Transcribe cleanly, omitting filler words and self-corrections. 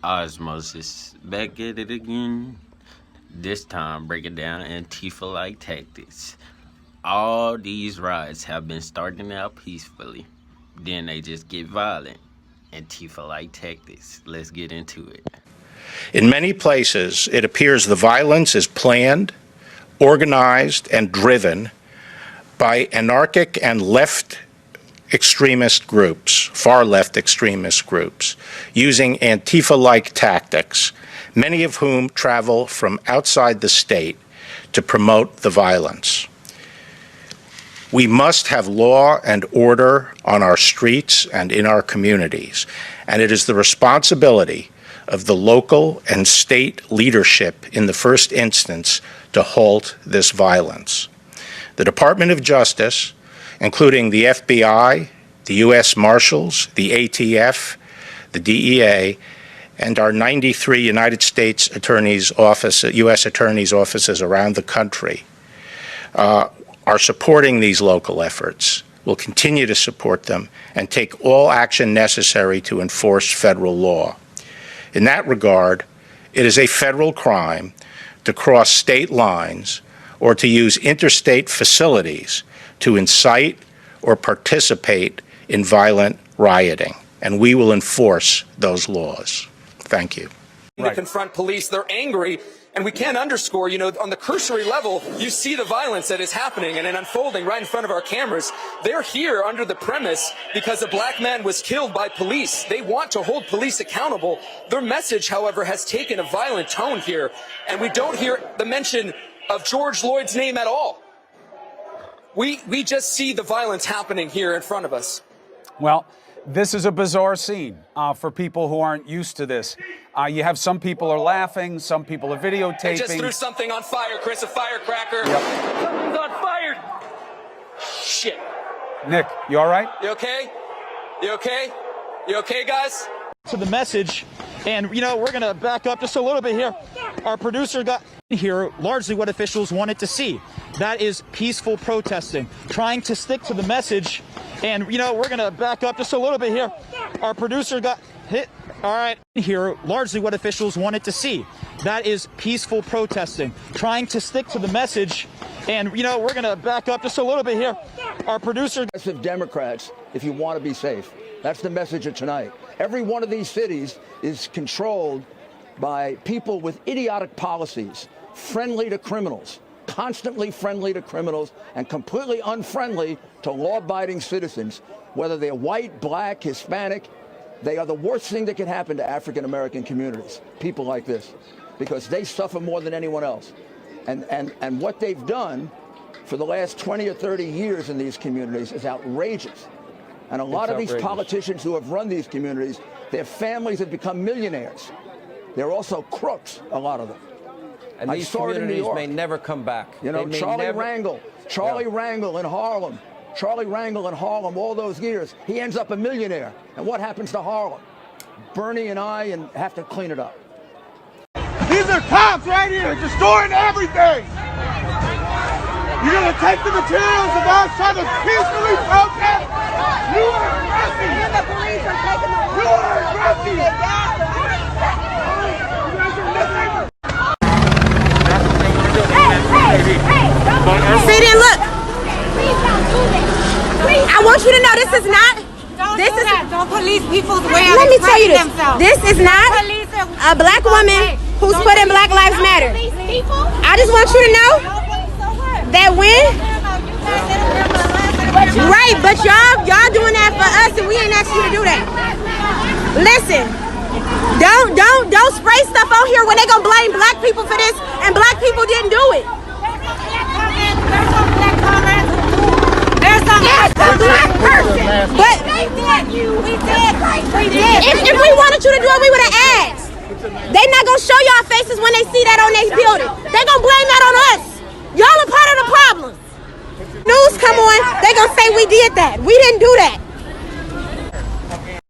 Osmosis, back at it again. This time, breaking down Antifa-like tactics. All these riots have been starting out peacefully. Then they just get violent. Antifa-like tactics. Let's get into it. In many places, it appears the violence is planned, organized, and driven by anarchic and left extremist groups, far left extremist groups, using Antifa-like tactics, many of whom travel from outside the state to promote the violence. We must have law and order on our streets and in our communities, and it is the responsibility of the local and state leadership in the first instance to halt this violence. The Department of Justice, including the FBI, the U.S. Marshals, the ATF, the DEA, and our 93 United States Attorney's Office, U.S. Attorney's offices around the country, are supporting these local efforts, will continue to support them, and take all action necessary to enforce federal law. In that regard, it is a federal crime to cross state lines or to use interstate facilities to incite or participate in violent rioting, and we will enforce those laws. Thank you. To confront police, they're angry, and we can't underscore, on the cursory level, you see the violence that is happening and unfolding right in front of our cameras. They're here under the premise because a black man was killed by police. They want to hold police accountable. Their message, however, has taken a violent tone here, and we don't hear the mention of George Floyd's name at all. We just see the violence happening here in front of us. Well, this is a bizarre scene for people who aren't used to this. You have some people are laughing, some people are videotaping. They just threw something on fire, Chris, a firecracker. Yep. Something's on fire. Shit. Nick, you all right? You okay? You okay? You okay, guys? To the message, and we're gonna back up just a little bit here. Our producer got here largely what officials wanted to see. That is peaceful protesting, trying to stick to the message. And we're gonna back up just a little bit here. Our producer got hit. All right, here largely what officials wanted to see. That is peaceful protesting, trying to stick to the message. And we're gonna back up just a little bit here. Our producer. Democrats, if you want to be safe, that's the message of tonight. Every one of these cities is controlled by people with idiotic policies, friendly to criminals, constantly friendly to criminals, and completely unfriendly to law-abiding citizens, whether they're white, black, Hispanic. They are the worst thing that can happen to African-American communities, people like this, because they suffer more than anyone else. And what they've done for the last 20 or 30 years in these communities is outrageous. And a lot of these politicians who have run these communities, their families have become millionaires. They're also crooks, a lot of them. And these communities may never come back. Charlie Rangel in Harlem. Charlie Rangel in Harlem all those years, he ends up a millionaire. And what happens to Harlem? Bernie and I have to clean it up. These are cops right here destroying everything. You're going to take the materials of us trying to peacefully protest? You are aggressive. And the police are taking the You are aggressive. See then, look. Please don't do this. I want you to know this is not. Don't police people's way of Let me tell you this. themselves. This is not a black woman who's put in Black Lives Matter. I just want you to know that when. Right, but y'all doing that for us, and we ain't asked you to do that. Listen. Don't spray stuff on here when they gonna blame black people for this, and black people didn't do it. There's a black person. But if we wanted you to do it, we would have asked. They not gonna show y'all faces when they see that on their building. They gonna blame that on us. Y'all are part of the problem. News come on, they gonna say we did that. We didn't do that.